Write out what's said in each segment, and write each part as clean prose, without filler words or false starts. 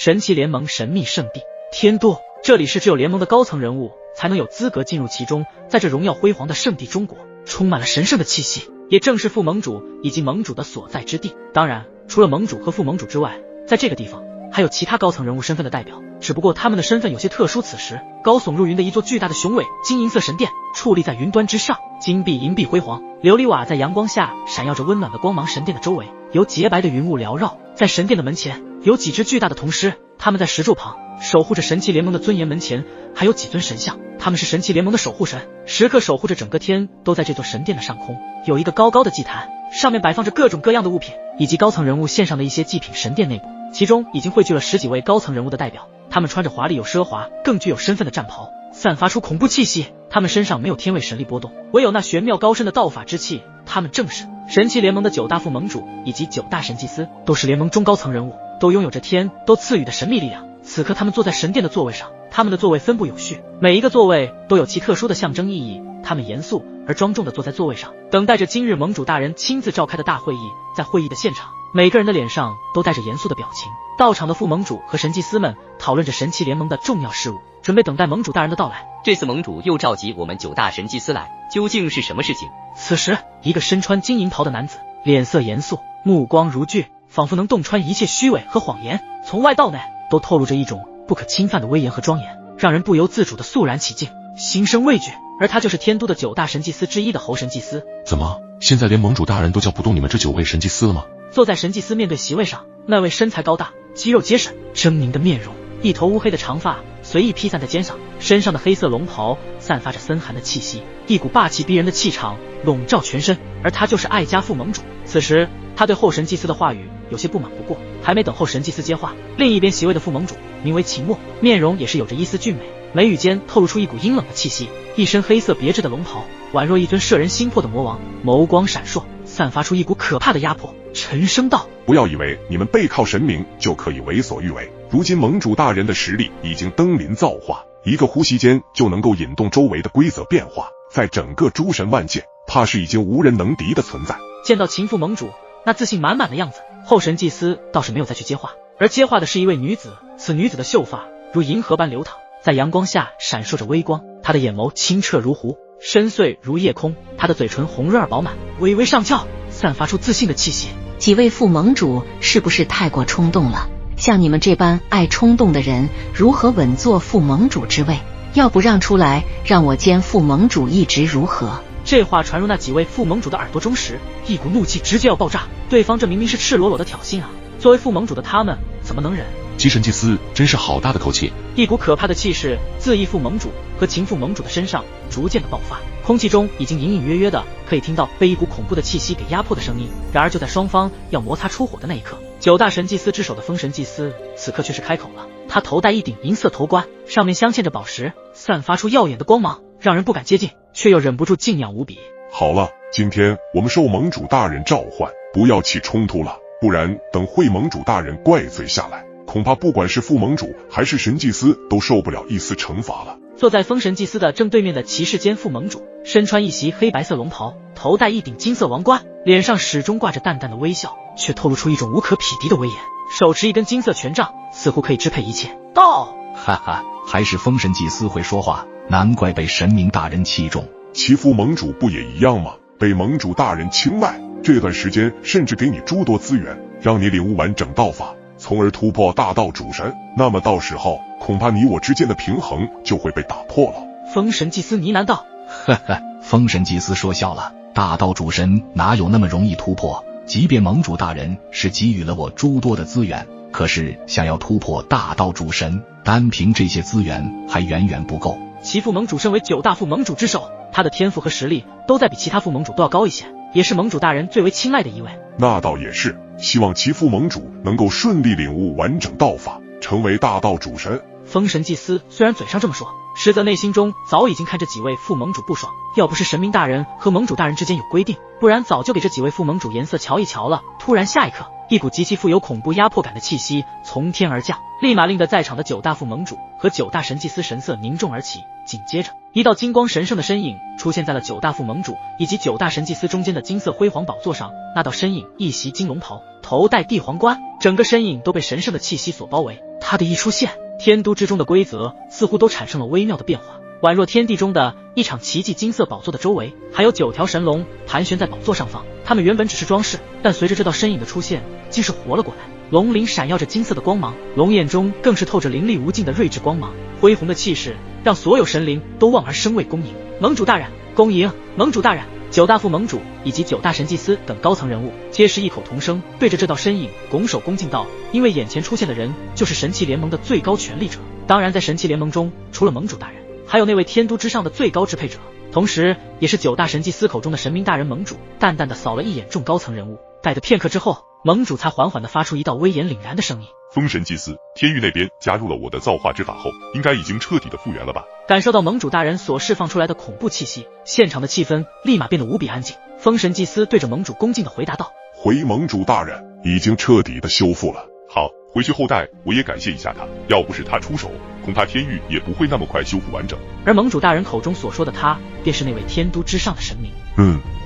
神奇联盟神秘圣地天都，这里是只有联盟的高层人物才能有资格进入其中。在这荣耀辉煌的圣地中国，充满了神圣的气息，也正是副盟主以及盟主的所在之地。当然，除了盟主和副盟主之外，在这个地方还有其他高层人物身份的代表，只不过他们的身份有些特殊。此时，高耸入云的一座巨大的雄伟金银色神殿矗立在云端之上，金碧银碧辉煌，琉璃瓦在阳光下闪耀着温暖的光芒。神殿的周围由洁白的云雾缭绕，在神殿的门前有几只巨大的铜狮，他们在石柱旁守护着神奇联盟的尊严。门前还有几尊神像，他们是神奇联盟的守护神，时刻守护着整个天都。在这座神殿的上空有一个高高的祭坛，上面摆放着各种各样的物品以及高层人物献上的一些祭品。神殿内部其中已经汇聚了10几位高层人物的代表，他们穿着华丽又奢华更具有身份的战袍，散发出恐怖气息。他们身上没有天位神力波动，唯有那玄妙高深的道法之气。他们正是神奇联盟的9大副盟主以及9大神祭司，都是联盟中高层人物，都拥有着天都赐予的神秘力量。此刻他们坐在神殿的座位上，他们的座位分布有序，每一个座位都有其特殊的象征意义。他们严肃而庄重地坐在座位上，等待着今日盟主大人亲自召开的大会议。在会议的现场，每个人的脸上都带着严肃的表情。到场的副盟主和神祭司们讨论着神奇联盟的重要事务，准备等待盟主大人的到来。这次盟主又召集我们9大神祭司来，究竟是什么事情？此时，一个身穿金银袍的男子，脸色严肃，目光如炬，仿佛能洞穿一切虚伪和谎言，从外到内都透露着一种不可侵犯的威严和庄严，让人不由自主的肃然起敬，心生畏惧。而他就是天都的9大神祭司之一的猴神祭司。怎么，现在连盟主大人都叫不动你们这9位神祭司了吗？坐在神祭司面对席位上，那位身材高大、肌肉结实、狰狞的面容，一头乌黑的长发随意披散在肩上，身上的黑色龙袍散发着森寒的气息，一股霸气逼人的气场笼罩全身。而他就是艾加副盟主。此时他对后神祭司的话语有些不满，不过还没等后神祭司接话，另一边席位的副盟主名为秦墨，面容也是有着一丝俊美，眉宇间透露出一股阴冷的气息，一身黑色别致的龙袍，宛若一尊摄人心魄的魔王，眸光闪烁，散发出一股可怕的压迫。沉声道：不要以为你们背靠神明就可以为所欲为，如今盟主大人的实力已经登临造化，一个呼吸间就能够引动周围的规则变化，在整个诸神万界怕是已经无人能敌的存在。见到秦副盟主那自信满满的样子，后神祭司倒是没有再去接话，而接话的是一位女子。此女子的秀发如银河般流淌，在阳光下闪烁着微光，她的眼眸清澈如湖，深邃如夜空，她的嘴唇红润而饱满，微微上翘，散发出自信的气息。几位副盟主是不是太过冲动了？像你们这般爱冲动的人，如何稳坐副盟主之位？要不让出来，让我兼副盟主一职如何？这话传入那几位副盟主的耳朵中时，一股怒气直接要爆炸。对方这明明是赤裸裸的挑衅啊！作为副盟主的他们怎么能忍？鸡神祭司真是好大的口气！一股可怕的气势自义副盟主和秦副盟主的身上逐渐的爆发，空气中已经隐隐约约的可以听到被一股恐怖的气息给压迫的声音。然而就在双方要摩擦出火的那一刻，9大神祭司之首的风神祭司此刻却是开口了。他头戴一顶银色头冠，上面镶嵌着宝石，散发出耀眼的光芒，让人不敢接近，却又忍不住敬仰无比。好了，今天我们受盟主大人召唤，不要起冲突了，不然等会盟主大人怪罪下来，恐怕不管是副盟主还是神祭司都受不了一丝惩罚了。坐在风神祭司的正对面的骑士兼副盟主，身穿一袭黑白色龙袍，头戴一顶金色王冠，脸上始终挂着淡淡的微笑，却透露出一种无可匹敌的威严，手持一根金色权杖，似乎可以支配一切。道：哈哈，还是风神祭司会说话，难怪被神明大人器重。其副盟主不也一样吗？被盟主大人青睐，这段时间甚至给你诸多资源，让你领悟完整道法，从而突破大道主神。那么到时候恐怕你我之间的平衡就会被打破了。风神祭司呢喃道：哈哈，风神祭司说笑了，大道主神哪有那么容易突破？即便盟主大人是给予了我诸多的资源，可是想要突破大道主神，单凭这些资源还远远不够。其副盟主身为9大副盟主之首，他的天赋和实力都在比其他副盟主都要高一些，也是盟主大人最为青睐的一位。那倒也是，希望其副盟主能够顺利领悟完整道法，成为大道主神。风神祭司虽然嘴上这么说，实则内心中早已经看这几位副盟主不爽。要不是神明大人和盟主大人之间有规定，不然早就给这几位副盟主颜色瞧一瞧了。突然下一刻，一股极其富有恐怖压迫感的气息从天而降，立马令得在场的9大副盟主和9大神祭司神色凝重而起。紧接着，一道金光神圣的身影出现在了9大副盟主以及9大神祭司中间的金色辉煌宝座上。那道身影一袭金龙袍，头戴地皇冠，整个身影都被神圣的气息所包围。他的一出现，天都之中的规则似乎都产生了微妙的变化，宛若天地中的一场奇迹。金色宝座的周围还有9条神龙盘旋在宝座上方，它们原本只是装饰，但随着这道身影的出现，竟是活了过来。龙鳞闪耀着金色的光芒，龙眼中更是透着凌厉无尽的睿智光芒，恢宏的气势让所有神灵都望而生畏，恭迎盟主大人，恭迎盟主大人。9大副盟主以及9大神祭司等高层人物皆是异口同声对着这道身影拱手恭敬道，因为眼前出现的人就是神器联盟的最高权力者。当然在神器联盟中，除了盟主大人，还有那位天都之上的最高支配者，同时也是9大神祭司口中的神明大人盟主。淡淡的扫了一眼众高层人物，待得片刻之后，盟主才缓缓地发出一道威严凛然的声音。封神祭司，天域那边加入了我的造化之法后，应该已经彻底的复原了吧？感受到盟主大人所释放出来的恐怖气息，现场的气氛立马变得无比安静。封神祭司对着盟主恭敬地回答道：回盟主大人，已经彻底的修复了。好，回去后代我也感谢一下他，要不是他出手，恐怕天域也不会那么快修复完整。而盟主大人口中所说的他，便是那位天都之上的神明。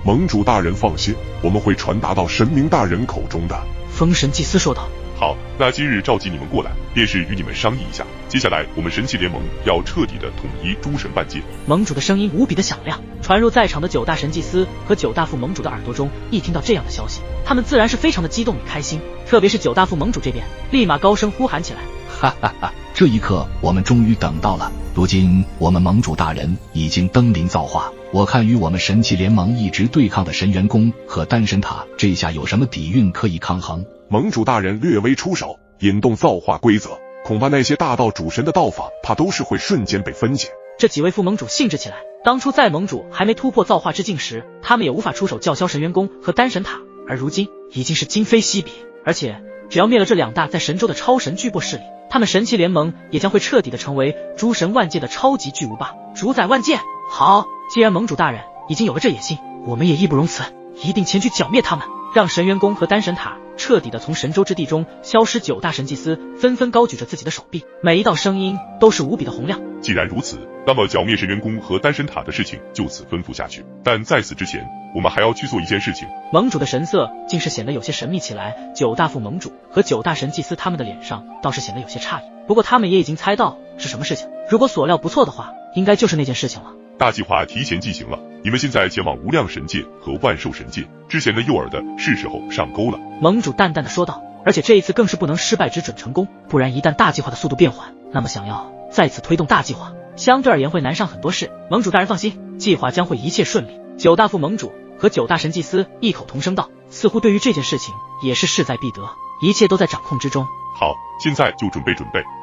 盟主大人放心，我们会传达到神明大人口中的。封神祭司说道。好，那今日召集你们过来，便是与你们商议一下，接下来我们神器联盟要彻底的统一诸神万界。盟主的声音无比的响亮，传入在场的9大神祭司和9大副盟主的耳朵中。一听到这样的消息，他们自然是非常的激动与开心，特别是9大副盟主这边，立马高声呼喊起来。哈哈哈！这一刻我们终于等到了，如今我们盟主大人已经登临造化，我看与我们神器联盟一直对抗的神元宫和丹神塔，这下有什么底蕴可以抗衡？盟主大人略微出手，引动造化规则，恐怕那些大道主神的道法怕都是会瞬间被分解。这几位副盟主兴致起来，当初在盟主还没突破造化之境时，他们也无法出手叫嚣神元宫和丹神塔，而如今已经是今非昔比，而且只要灭了这2大在神州的超神巨擘势力，他们神器联盟也将会彻底的成为诸神万界的超级巨无霸，主宰万界。好，既然盟主大人已经有了这野心，我们也义不容辞，一定前去剿灭他们，让神元宫和丹神塔彻底的从神州之地中消失。9大神祭司纷纷高举着自己的手臂，每一道声音都是无比的洪亮。既然如此，那么剿灭神元宫和丹神塔的事情就此吩咐下去，但在此之前，我们还要去做一件事情。盟主的神色竟是显得有些神秘起来，9大副盟主和9大神祭司他们的脸上倒是显得有些诧异，不过他们也已经猜到是什么事情，如果所料不错的话，应该就是那件事情了。大计划提前进行了，你们现在前往无量神界和万寿神界，之前的诱饵的是时候上钩了。盟主淡淡的说道，而且这一次更是不能失败，只准成功，不然一旦大计划的速度变缓，那么想要再次推动大计划，相对而言会难上很多事。盟主大人放心，计划将会一切顺利。9大副盟主和9大神祭司异口同声道，似乎对于这件事情也是势在必得，一切都在掌控之中。好，现在就准备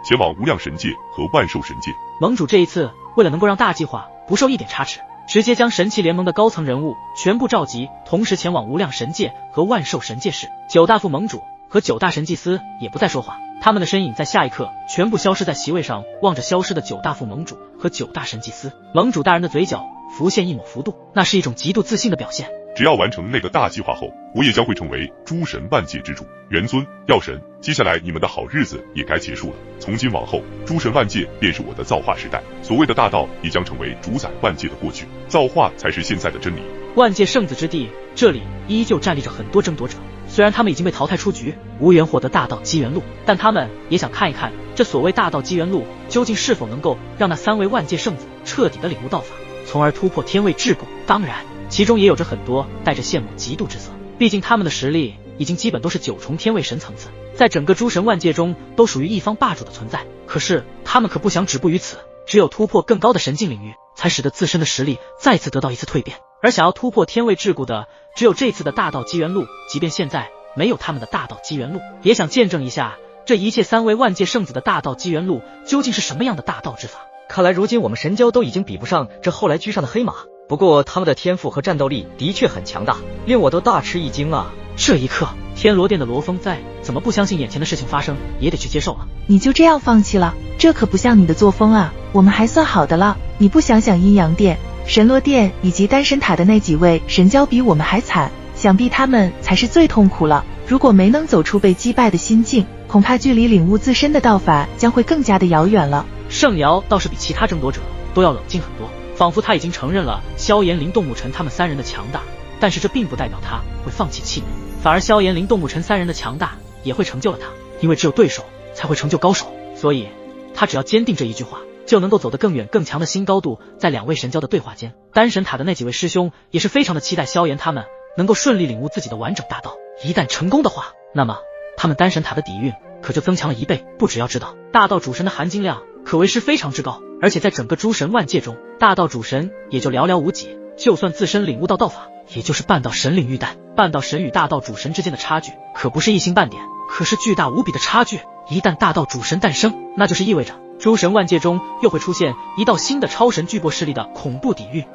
前往无量神界和万寿神界。盟主这一次为了能够让大计划不受一点差池，直接将神器联盟的高层人物全部召集，同时前往无量神界和万寿神界时，9大副盟主和9大神祭司也不再说话，他们的身影在下一刻全部消失在席位上，望着消失的9大副盟主和9大神祭司。盟主大人的嘴角浮现一抹幅度，那是一种极度自信的表现。只要完成那个大计划后，我也将会成为诸神万界之主，元尊药神。接下来你们的好日子也该结束了，从今往后，诸神万界便是我的造化时代，所谓的大道也将成为主宰万界的过去，造化才是现在的真理。万界圣子之地，这里依旧站立着很多争夺者，虽然他们已经被淘汰出局，无缘获得大道机缘路，但他们也想看一看这所谓大道机缘路究竟是否能够让那3位万界圣子彻底的领悟道法，从而突破天位桎梏。当然其中也有着很多带着羡慕嫉妒之色，毕竟他们的实力已经基本都是9重天位神层次，在整个诸神万界中都属于一方霸主的存在。可是他们可不想止步于此，只有突破更高的神境领域，才使得自身的实力再次得到一次蜕变。而想要突破天位桎梏的，只有这次的大道机缘路，即便现在没有他们的大道机缘路，也想见证一下这一切3位万界圣子的大道机缘路究竟是什么样的大道之法。看来如今我们神交都已经比不上这后来居上的黑马，不过他们的天赋和战斗力的确很强大，令我都大吃一惊啊！这一刻，天罗殿的罗峰在怎么不相信眼前的事情发生，也得去接受了。你就这样放弃了？这可不像你的作风啊！我们还算好的了，你不想想阴阳殿、神罗殿以及丹神塔的那几位神交比我们还惨，想必他们才是最痛苦了。如果没能走出被击败的心境，恐怕距离领悟自身的道法将会更加的遥远了。圣瑶倒是比其他争夺者都要冷静很多，仿佛他已经承认了萧炎灵、动木尘他们3人的强大，但是这并不代表他会放弃气馁，反而萧炎灵、动木尘3人的强大也会成就了他，因为只有对手才会成就高手。所以他只要坚定这一句话，就能够走得更远更强的新高度。在两位神交的对话间，丹神塔的那几位师兄也是非常的期待萧炎他们能够顺利领悟自己的完整大道。一旦成功的话，那么他们丹神塔的底蕴可就增强了1倍。不只要知道大道主神的含金量可谓是非常之高，而且在整个诸神万界中，大道主神也就寥寥无几。就算自身领悟到道法，也就是半道神领域，但半道神与大道主神之间的差距可不是一星半点，可是巨大无比的差距。一旦大道主神诞生，那就是意味着诸神万界中又会出现一道新的超神巨擘势力的恐怖底蕴。